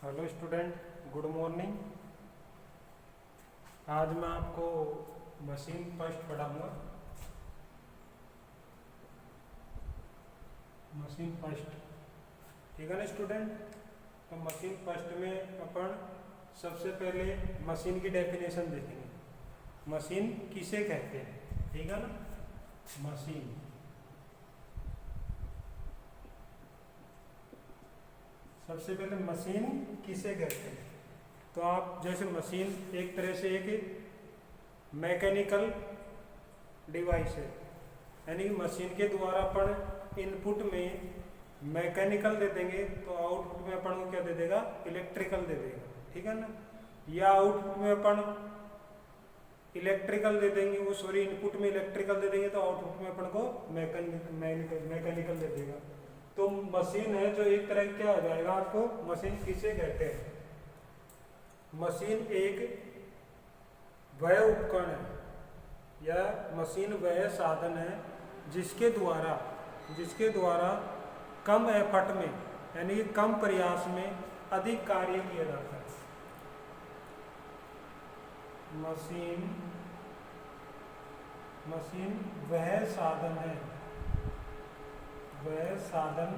Hello student, good morning. आज मैं आपको मशीन फर्स्ट पढ़ाऊंगा। मशीन फर्स्ट, ठीक है ना स्टूडेंट। तो मशीन फर्स्ट में अपन सबसे पहले मशीन की डेफिनेशन देखेंगे। मशीन किसे कहते हैं, ठीक है ना। मशीन, सबसे पहले मशीन किसे कहते हैं। तो आप जैसे मशीन एक तरह से एक मैकेनिकल डिवाइस है, यानी कि मशीन के द्वारा अपन इनपुट में मैकेनिकल दे देंगे तो आउटपुट में अपन को क्या दे देगा, इलेक्ट्रिकल दे देगा, ठीक है ना। या आउटपुट में अपन इलेक्ट्रिकल दे देंगे, वो सॉरी इनपुट में इलेक्ट्रिकल दे देंगे तो आउटपुट में अपन को मैकेनिकल दे देगा। तो मशीन है जो एक तरह क्या हो जाएगा आपको, मशीन किसे कहते हैं। मशीन एक वह उपकरण है या मशीन वह साधन है जिसके द्वारा कम एफर्ट में यानी कि कम प्रयास में अधिक कार्य किया जाता है। मशीन वह साधन है, वह साधन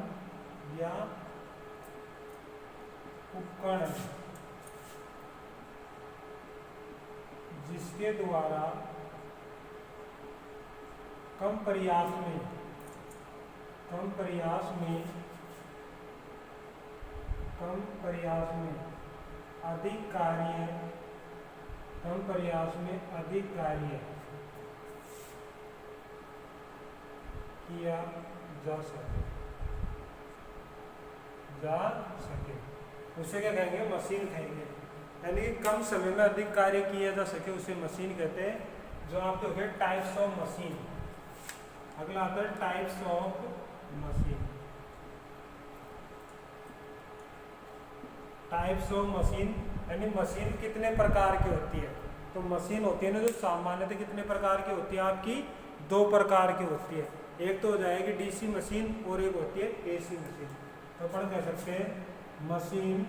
या उपकरण जिसके द्वारा कम प्रयास में अधिक कार्य किया जा सके उसे क्या कहेंगे, मशीन कहेंगे। यानी कि कम समय में अधिक कार्य किया जा सके उसे मशीन कहते हैं। जो आपके हो गए टाइप्स ऑफ मशीन। अगला आता है types of machine. Types of machine यानी मशीन कितने प्रकार की होती है। तो मशीन होती है ना जो सामान्यतः कितने प्रकार की होती है, आपकी दो प्रकार की होती है। एक तो हो जाएगी डीसी मशीन और एक होती है एसी मशीन। तो अपन कह सकते हैं मशीन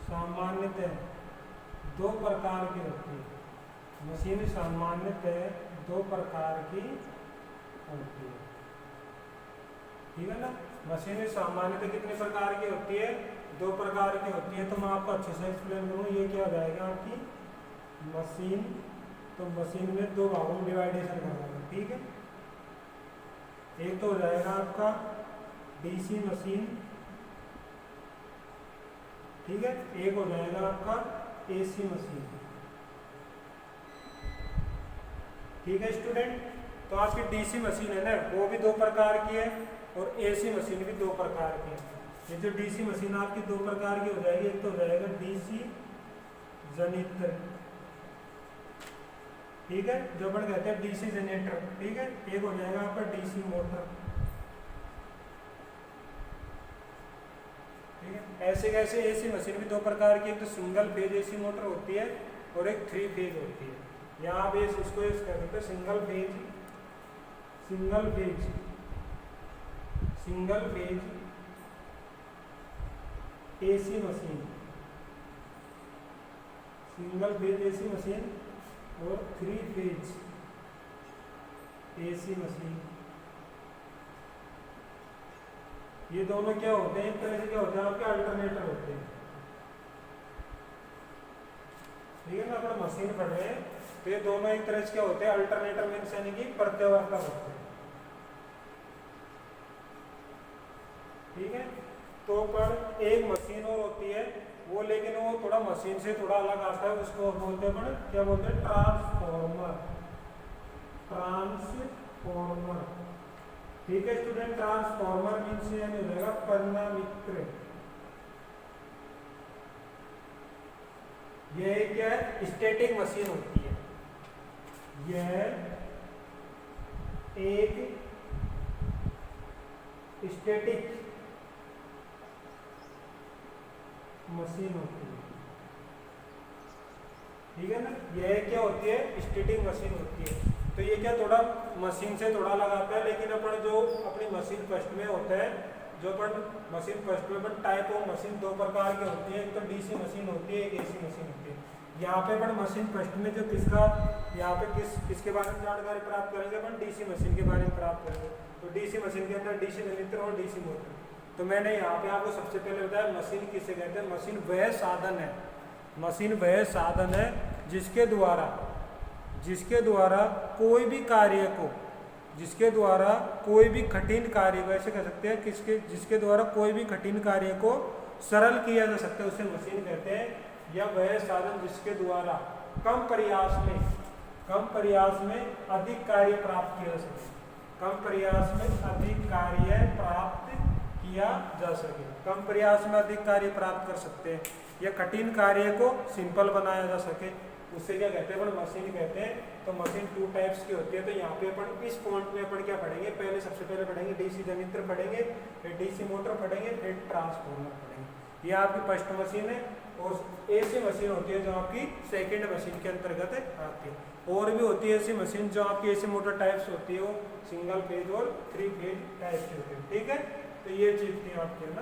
सामान्यतः दो प्रकार की होती है। मशीन सामान्यतः दो प्रकार की होती है, ठीक है ना। मशीन सामान्यतः कितने प्रकार की होती है, दो प्रकार की होती है। तो मैं आपको अच्छे से एक्सप्लेन करूँ। ये क्या हो जाएगा आपकी मशीन। तो मशीन में दो भागों में डिवाइडेशन करना है, ठीक है। एक तो हो जाएगा आपका डीसी मशीन, ठीक है। एक हो जाएगा आपका एसी मशीन, ठीक है स्टूडेंट। तो आपकी डीसी मशीन है ना, वो भी दो प्रकार की है और एसी मशीन भी दो प्रकार की है। ये जो डीसी मशीन आपकी दो प्रकार की हो जाएगी, एक तो हो जाएगा डीसी जनरेटर, ठीक है, जो अपन कहते हैं डीसी जनरेटर, ठीक है। एक हो जाएगा आपका डीसी मोटर, ठीक है। ऐसे कैसे एसी मशीन भी दो प्रकार की, एक तो सिंगल फेज एसी मोटर होती है और एक थ्री फेज होती है। यहाँ आप इसको कह सकते हैं single phase AC machine, single phase AC machine और थ्री फेज एसी मशीन। ये दोनों क्या होते हैं, एक तरह से क्या होते हैं आपके अल्टरनेटर होते हैं, ठीक है ना। अपन मशीन पढ़ रहे हैं तो ये दोनों एक तरह से क्या होते हैं, अल्टरनेटर मीन्स यानी कि प्रत्यावर्तक होते हैं, ठीक है। तो पर एक मशीन और होती है वो, लेकिन वो थोड़ा मशीन से थोड़ा अलग आता है। उसको बोलते हैं क्या बोलते हैं, ट्रांसफॉर्मर, ठीक है स्टूडेंट। ट्रांसफॉर्मर मीन्स यानी हो जाएगा परिणामित्र। यह क्या है, स्टैटिक मशीन होती है। यह एक स्टैटिक मशीन होती है, ठीक है ना। यह क्या होती है, स्टैटिक मशीन होती है। तो ये क्या थोड़ा मशीन से थोड़ा लगाते हैं, लेकिन अपन जो अपनी मशीन फर्स्ट में होता है, जो अपन मशीन फर्स्ट में अपन टाइप ऑफ मशीन दो प्रकार की होती है, एक तो डीसी मशीन होती है, एक एसी मशीन होती है। यहाँ पे अपन मशीन फर्स्ट में जो किसका यहाँ पे किसके बारे में जानकारी प्राप्त करेंगे, अपन डीसी मशीन के बारे में प्राप्त करेंगे। तो डीसी मशीन के अंदर डीसी जनरेटर और डीसी मोटर। तो मैंने यहाँ पे आपको सबसे पहले बताया मशीन किसे कहते हैं। मशीन वह साधन है, मशीन वह साधन है जिसके द्वारा कोई भी कार्य को, जिसके द्वारा कोई भी कठिन कार्य को, ऐसे कह सकते हैं जिसके द्वारा कोई भी कठिन कार्य को सरल किया जा सकता है, उसे मशीन कहते हैं। या वह साधन जिसके द्वारा कम प्रयास में अधिक कार्य प्राप्त किया जा सके, कम प्रयास में अधिक कार्य प्राप्त किया जा सके, कम प्रयास में अधिक कार्य प्राप्त कर सकते हैं, या कठिन कार्य को सिंपल बनाया जा सके, उससे क्या कहते हैं, अपन मशीन कहते हैं। तो मशीन टू टाइप्स की होती है। तो यहाँ पे अपन इस पॉइंट में अपन क्या पढ़ेंगे, पहले सबसे पहले पढ़ेंगे डीसी जनरेटर पढ़ेंगे, फिर डीसी मोटर पढ़ेंगे, फिर ट्रांसफार्मर पढ़ेंगे। ये आपकी फर्स्ट मशीन है। और ऐसी मशीन होती है जो आपकी सेकंड मशीन के अंतर्गत आती है। और भी होती है ऐसी मशीन जो आपकी ऐसी मोटर टाइप्स होती है, वो सिंगल फेज और 3 फेज टाइप की होती है। ठीक है, तो ये चीज थी आपके ना।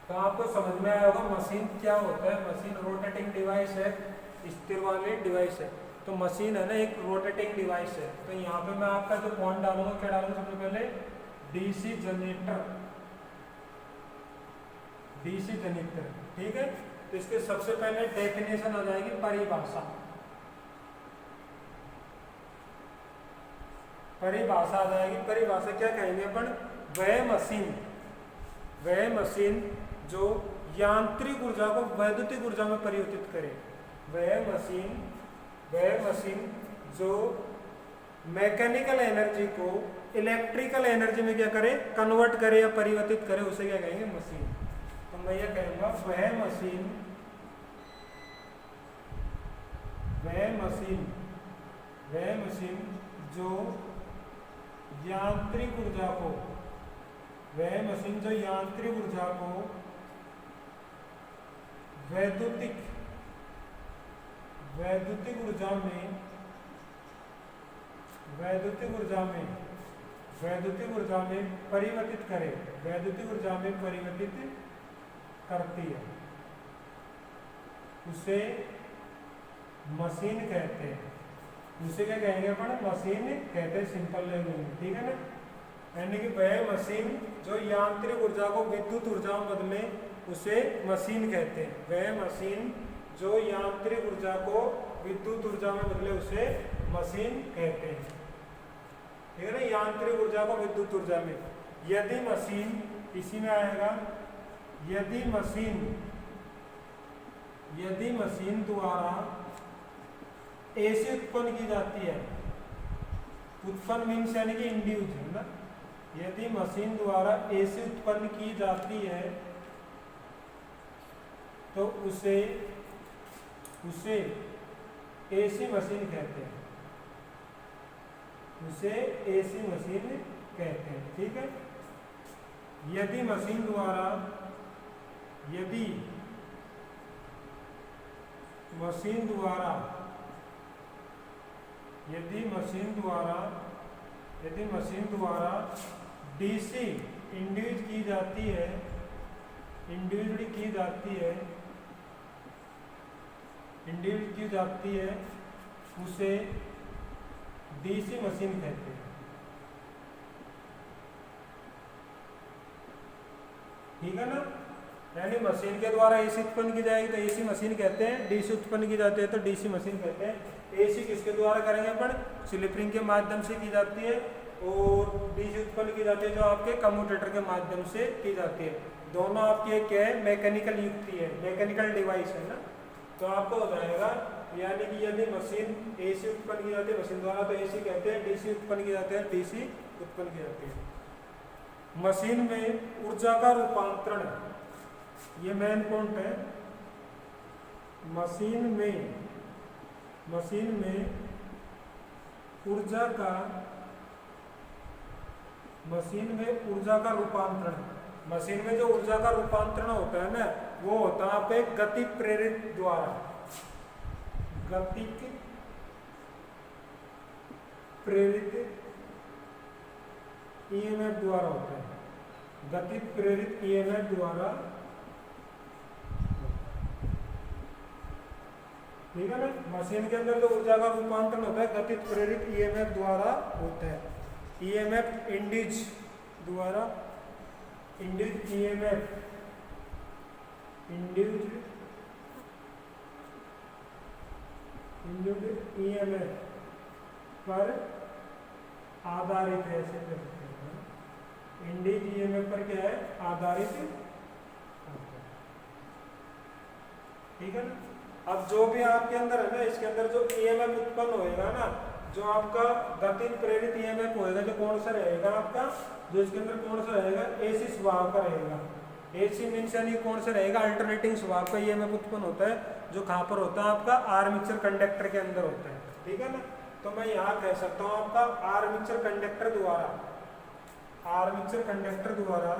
तो आपको समझ में आया होगा मशीन क्या होता है। मशीन रोटेटिंग डिवाइस है, स्थिर वाली डिवाइस है। तो मशीन है ना एक रोटेटिंग डिवाइस है। तो यहाँ पे मैं आपका जो पॉइंट डालूंगा, क्या डालूंगा, सबसे पहले डीसी जनरेटर, डीसी जनरेटर। ठीक है, तो इसके सबसे पहले डेफिनेशन हो जाएगी परिभाषा। परिभाषा आ जाएगी। परिभाषा क्या कहेंगे अपन, वह मशीन जो यांत्रिक ऊर्जा को वैद्युतिक ऊर्जा में परिवर्तित करे, वह मशीन जो मैकेनिकल एनर्जी को इलेक्ट्रिकल एनर्जी में क्या करे, कन्वर्ट करे या परिवर्तित करे, उसे क्या कहेंगे, मशीन। तो मैं ये कहूंगा वह मशीन जो यांत्रिक ऊर्जा को, वह मशीन जो यांत्रिक ऊर्जा को वैद्युतिक ऊर्जा में परिवर्तित करे, वैद्युतिक ऊर्जा में परिवर्तित करती है, उसे मशीन कहते हैं। उसे क्या कहेंगे अपन, मशीन कहते हैं, सिंपल लैंग्वेज में। ठीक है ना, यानी कि वह मशीन जो यांत्रिक ऊर्जा को विद्युत ऊर्जा में बदले, उसे मशीन कहते हैं। वह मशीन जो यांत्रिक ऊर्जा को विद्युत ऊर्जा में बदले, उसे मशीन कहते हैं। ठीक है ना, यांत्रिक ऊर्जा को विद्युत ऊर्जा में। यदि मशीन, इसी में आएगा, यदि मशीन द्वारा एसी उत्पन्न की जाती है, उत्पन्न मीन्स यानी कि इंड्यूस है ना, यदि मशीन द्वारा एसी उत्पन्न की जाती है तो उसे एसी मशीन कहते हैं, उसे एसी मशीन कहते हैं। ठीक है, यदि मशीन द्वारा डीसी इंड्यूस की जाती है, उसे डीसी मशीन कहते हैं। ठीक है ना, यानी मशीन के द्वारा एसी उत्पन्न की जाएगी तो एसी मशीन कहते हैं, डीसी उत्पन्न की जाती है तो डीसी मशीन कहते हैं। एसी किसके द्वारा करेंगे अपन, स्लिप रिंग के माध्यम से की जाती है, और डीसी उत्पन्न की जाती है जो आपके कम्यूटेटर के माध्यम से की जाती है। दोनों आपकी एक क्या है, मैकेनिकल युक्ति है, मैकेनिकल डिवाइस है ना। तो आपको हो जाएगा, यानी कि यदि मशीन एसी उत्पन्न की जाती है मशीन द्वारा तो एसी कहते हैं, डीसी उत्पन्न की जाती है डीसी उत्पन्न की जाती है। मशीन में ऊर्जा का रूपांतरण, ये मेन पॉइंट है। मशीन में ऊर्जा का रूपांतरण, मशीन में जो ऊर्जा का रूपांतरण होता है ना, वो होता है पे गति प्रेरित द्वारा, गतिक प्रेरित ईएमएफ द्वारा होता है, गतिज प्रेरित ईएमएफ द्वारा, ठीक है ना। मशीन के अंदर जो ऊर्जा का रूपांतरण होता है गतिज प्रेरित ईएमएफ द्वारा होता है। ईएमएफ इंड्यूस द्वारा, इंड्यूस ईएमएफ, इंड्यूस्ड ईएमएफ पर आधारित है, ऐसे कह सकते हैं। इंड्यूस्ड ईएमएफ पर क्या है, आधारित, ठीक है ना। अब जो भी आपके अंदर है ना, इसके अंदर जो ईएमएफ उत्पन्न होएगा ना, जो आपका गतिज प्रेरित ईएमएफ होएगा, जो कौन सा रहेगा आपका, जो इसके अंदर कौन सा रहेगा, एसी स्वभाव का रहेगा। एसी मीन्स यानी कौन सा रहेगा, अल्टरनेटिंग स्वभाव का ईएमएफ उत्पन्न होता है, जो कहाँ पर होता है आपका आर्मेचर कंडक्टर के अंदर होता है, ठीक है ना। तो मैं यहाँ कह सकता हूँ आपका आर्मेचर कंडक्टर द्वारा, आर्मेचर कंडक्टर द्वारा,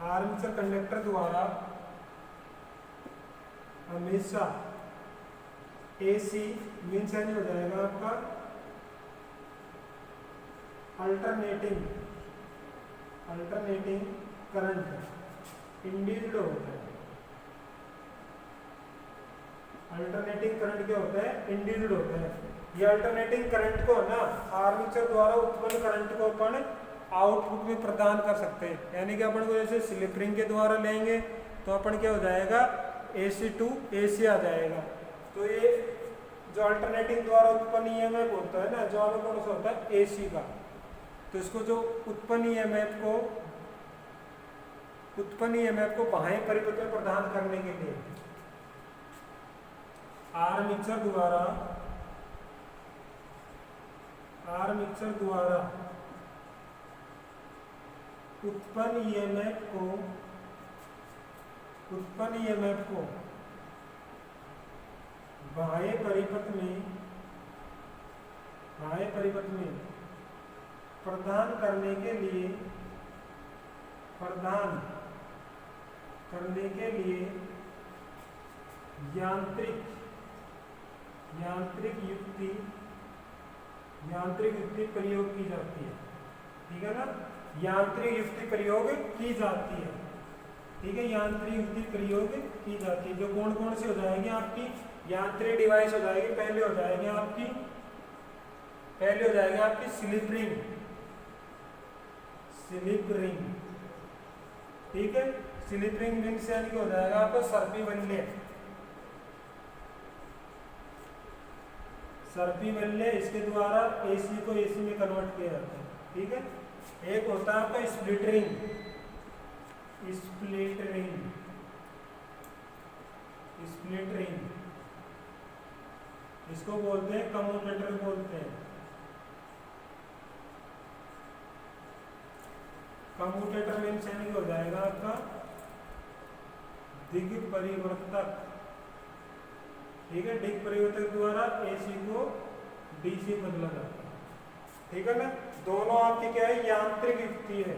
आर्मेचर कंडक्टर द्वारा हमेशा एसी मीन्स यानी हो जाएगा आपका अल्टरनेटिंग करंट इंड्यूस्ड होता है। अल्टरनेटिंग करंट क्या होता है, इंड्यूस्ड होता है। ये अल्टरनेटिंग करंट को ना आर्मेचर द्वारा उत्पन्न करंट को अपन आउटपुट में प्रदान कर सकते हैं। यानी कि अपन को जैसे स्लिप रिंग के द्वारा लेंगे तो अपन क्या हो जाएगा, AC टू AC आ जाएगा। तो ये जो अल्टरनेटिंग द्वारा उत्पन्न ईएमएफ होता है ना, जो हमें कौन सा होता है, AC का। तो इसको जो उत्पन्न ईएमएफ को बाह्य परिपथ में प्रदान करने के लिए आर्मेचर द्वारा उत्पन्न ईएमएफ को बाह्य परिपथ में प्रदान करने के लिए यांत्रिक युक्ति प्रयोग की जाती है, ठीक है ना। यांत्रिक युक्ति प्रयोग की जाती है, ठीक है, यांत्रिक युक्ति प्रयोग की जाती है। जो कौन सी हो जाएगी आपकी यांत्रिक डिवाइस हो जाएगी। पहले हो जाएगी आपकी स्लिप रिंग, ठीक है। स्लिप रिंग मीन्स यानी हो जाएगा आपका सर्पी बल्ले, इसके द्वारा एसी को एसी में कन्वर्ट किया जाता है, ठीक है। एक होता है आपका स्प्लिट रिंग, इसको बोलते हैं कम्यूटेटर बोलते हैं। कम्यूटेटर मीन्स यानी हो जाएगा आपका दिग परिवर्तक, ठीक है। दिग परिवर्तक द्वारा एसी को डीसी बदला जाता है, ठीक है ना। दोनों आपकी क्या है, यांत्रिक युक्ति है।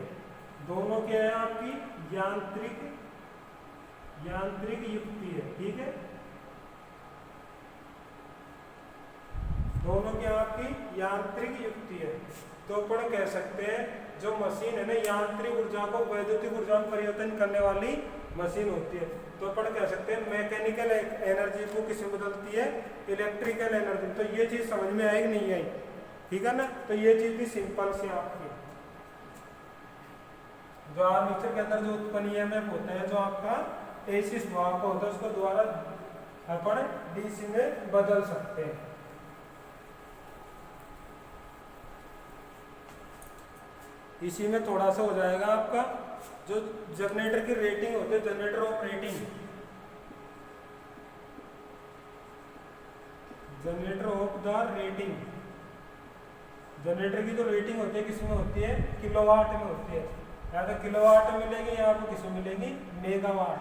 दोनों क्या है आपकी यांत्रिक युक्ति है, ठीक है। दोनों क्या आपकी यांत्रिक युक्ति है। तो अपन कह सकते हैं जो मशीन है ना, यांत्रिक ऊर्जा को वैद्युतिक ऊर्जा में परिवर्तन करने वाली मशीन होती है। तो अपन कह सकते हैं मैकेनिकल एनर्जी को किसमें बदलती है, इलेक्ट्रिकल एनर्जी। तो ये चीज समझ में आई कि नहीं आई, ठीक है ना। तो ये चीज भी सिंपल सी आपकी, जो आर्मेचर के अंदर जो उत्पन्न ईएमएफ होता है, जो आपका एसी स्वभाव का होता है, उसको द्वारा अपन डीसी में बदल सकते हैं। इसी में थोड़ा सा हो जाएगा आपका जो जनरेटर की रेटिंग होती है, generator off the rating. Generator की जो रेटिंग होती है किसमें होती है, किलोवाट में होती है। या तो किलोवाट में मिलेगी या आपको किसमें मिलेगी, मेगावाट।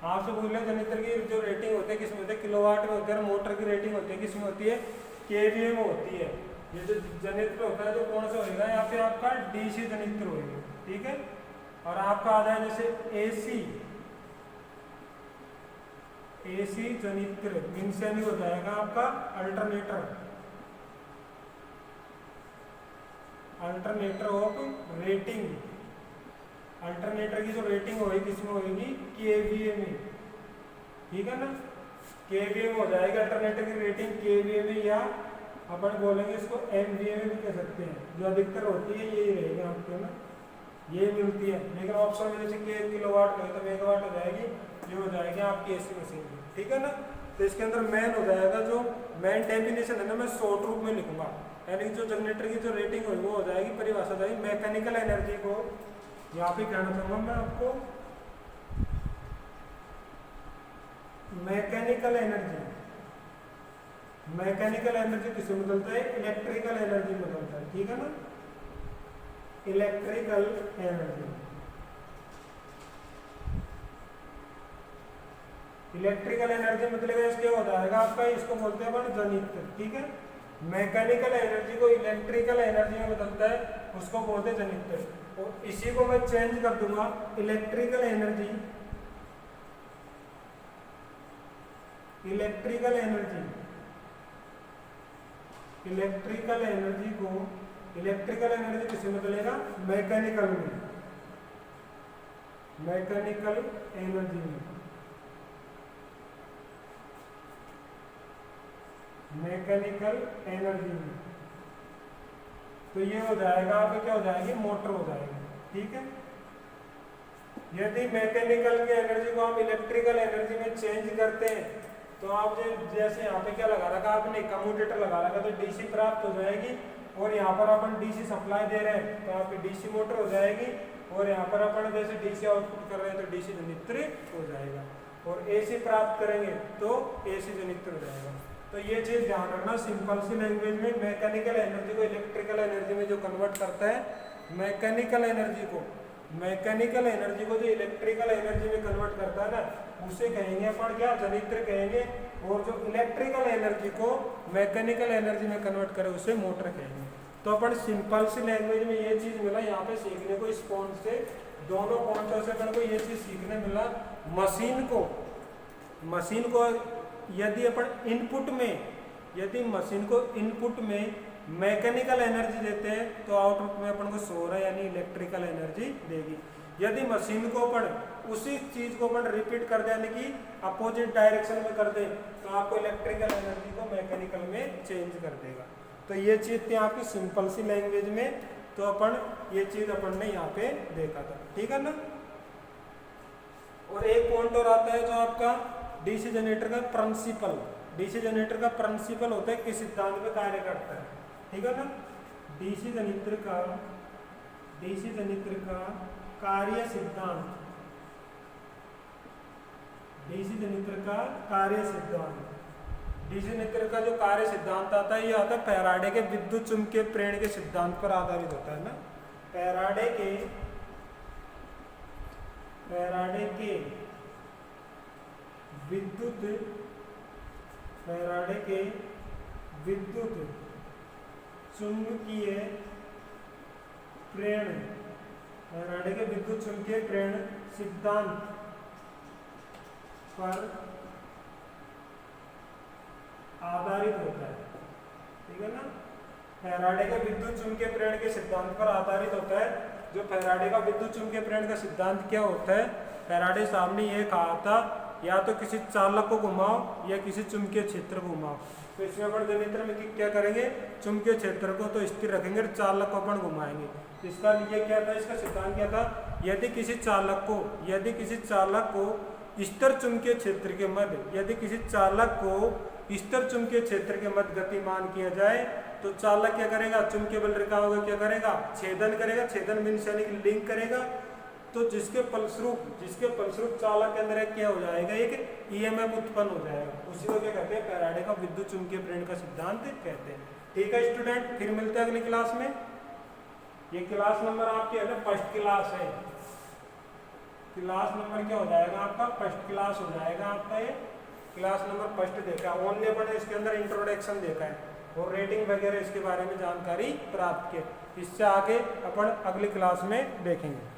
आपसे बोल रहे जनरेटर की जो रेटिंग होती है किसमें होती है, किलोवाट में होती है। और मोटर की रेटिंग होती है किसमें होती है, केवीए में होती है। ये जो जनरेटर होता है जो कौन सा होगा, या फिर आपका डीसी जनरेटर होगा, ठीक है। और आपका आ जाए जैसे एसी एसी जनित्र मीन्स यानी हो जाएगा आपका alternator, alternator of rating. Alternator की जो रेटिंग होगी किसमें होगी, केवीए में, ठीक है ना। केवीए में हो जाएगा अल्टरनेटर की रेटिंग केवीए में, या अपन बोलेंगे इसको एमवीए में भी कह सकते हैं। जो अधिकतर होती है यही रहेगा आपको ना, ये मिलती है। लेकिन ऑप्शन में जैसे कि 1 किलोवाट में तो मेगावाट हो जाएगी, ये हो जाएगी आपकी एसी मशीन की, ठीक है ना। तो इसके अंदर मेन हो जाएगा, जो मेन डेफिनेशन है ना मैं शॉर्ट रूप में लिखूंगा, यानी जो जनरेटर की जो रेटिंग होगी वो हो जाएगी, परिभाषा हो जाएगी मैकेनिकल एनर्जी को। यहाँ पे कहना चाहूँगा मैं आपको, मैकेनिकल एनर्जी, मैकेनिकल एनर्जी किसे बदलता है, इलेक्ट्रिकल एनर्जी बदलता है, ठीक है ना। इलेक्ट्रिकल एनर्जी, इलेक्ट्रिकल एनर्जी मतलब इसके हो जाएगा आपका, इसको बोलते हैं अपन जनित्र, ठीक है। मैकेनिकल एनर्जी को इलेक्ट्रिकल एनर्जी में बदलता है, उसको बोलते हैं जनित्र। और इसी को मैं चेंज कर दूंगा, electrical energy, electrical energy, electrical energy को, इलेक्ट्रिकल एनर्जी किसे बदलेगा, मैकेनिकल में, मैकेनिकल एनर्जी में, मैकेनिकल एनर्जी में। तो ये हो जाएगा आपका, क्या हो जाएगी, मोटर हो जाएगी, ठीक है। यदि मैकेनिकल की एनर्जी को हम इलेक्ट्रिकल एनर्जी में चेंज करते हैं, तो आप जैसे यहाँ पे क्या लगा रखा आपने, कम्यूटेटर लगा रखा, तो डीसी प्राप्त हो जाएगी, और यहाँ पर अपन डीसी सप्लाई दे रहे हैं तो आपकी डीसी मोटर हो जाएगी, और यहाँ पर अपन जैसे डीसी आउटपुट कर रहे हैं तो डीसी जनित्र हो जाएगा, और एसी प्राप्त करेंगे तो एसी जनित्र हो जाएगा। तो ये चीज ध्यान रखना, सिंपल सी लैंग्वेज में मैकेनिकल एनर्जी को इलेक्ट्रिकल एनर्जी में जो कन्वर्ट करता है, मैकेनिकल एनर्जी को, मैकेनिकल एनर्जी को जो इलेक्ट्रिकल एनर्जी में कन्वर्ट करता है ना, उसे कहेंगे अपन क्या, जनित्र कहेंगे। और जो इलेक्ट्रिकल एनर्जी को मैकेनिकल एनर्जी में कन्वर्ट करे उसे मोटर कहेंगे। तो अपन सिंपल सी लैंग्वेज में ये चीज मिला यहाँ पे सीखने को, इस पॉइंट से, दोनों पॉइंटों से अपन को ये चीज सीखने मिला। मशीन को यदि अपन इनपुट में, यदि मशीन को इनपुट में मैकेनिकल एनर्जी देते हैं तो आउटपुट में अपन को सौर यानी इलेक्ट्रिकल एनर्जी देगी। यदि मशीन को अपन उसी चीज को अपन रिपीट कर दे, यानी कि अपोजिट डायरेक्शन में कर दे, तो आपको इलेक्ट्रिकल एनर्जी को मैकेनिकल में चेंज कर देगा। तो ये चीज थी आपकी सिंपल सी लैंग्वेज में, तो अपन ये चीज अपन ने यहाँ पे देखा था, ठीक है ना। और एक पॉइंट और आता है जो आपका डीसी जनरेटर का प्रिंसिपल, डीसी जनरेटर का प्रिंसिपल होता है किस सिद्धांत पे कार्य करता है, ठीक है ना। डीसी जनित्र का कार्य सिद्धांत, डीसी जनित्र का कार्य सिद्धांत, डीसी जनित्र का जो कार्य सिद्धांत आता है, ये आता है फैराडे के विद्युत चुंबकीय प्रेरण के सिद्धांत पर आधारित होता है ना। फैराडे के विद्युत चुंबकीय प्रेरण, फैराडे के विद्युत चुंबकीय प्रेरण सिद्धांत पर आधारित होता है, ठीक है ना। फैराडे का विद्युत चुंबकीय प्रेरण के सिद्धांत पर आधारित होता है। जो फैराडे का विद्युत चुंबकीय प्रेरण का सिद्धांत क्या होता है, फैराडे सामने ये कहा था, या तो किसी चालक को घुमाओ या किसी चुंबकीय क्षेत्र को घुमाओ। तो इसमें अपन जनित्र में क्या करेंगे, चुंबकीय क्षेत्र को तो स्थिर रखेंगे, चालक को अपन घुमाएंगे। इसका ये क्या था, इसका सिद्धांत क्या था, यदि किसी चालक को स्थिर चुंबकीय क्षेत्र के मध्य, यदि किसी चालक को स्थिर चुंबकीय क्षेत्र के मध्य गतिमान किया जाए, तो चालक क्या करेगा, चुंबकीय बल रेखाओं का क्या करेगा, छेदन करेगा, छेदन मीन्स यानी कि लिंक करेगा। तो जिसके फलस्वरूप चालक के अंदर क्या हो जाएगा, एक ईएमएफ उत्पन्न हो जाएगा। उसी को क्या कहते हैं, फैराडे का विद्युत चुंबकीय प्रेरण का सिद्धांत कहते हैं। ठीक है स्टूडेंट, फिर मिलते हैं अगली क्लास में। ये क्लास नंबर आपकी है ना, फर्स्ट क्लास है। क्लास नंबर क्या हो जाएगा आपका, फर्स्ट क्लास हो जाएगा आपका। ये क्लास नंबर फर्स्ट देखा, ओनली अपन इसके अंदर इंट्रोडक्शन देखा है और रेटिंग वगैरह इसके बारे में जानकारी प्राप्त की। इससे आगे अपन अगली क्लास में देखेंगे।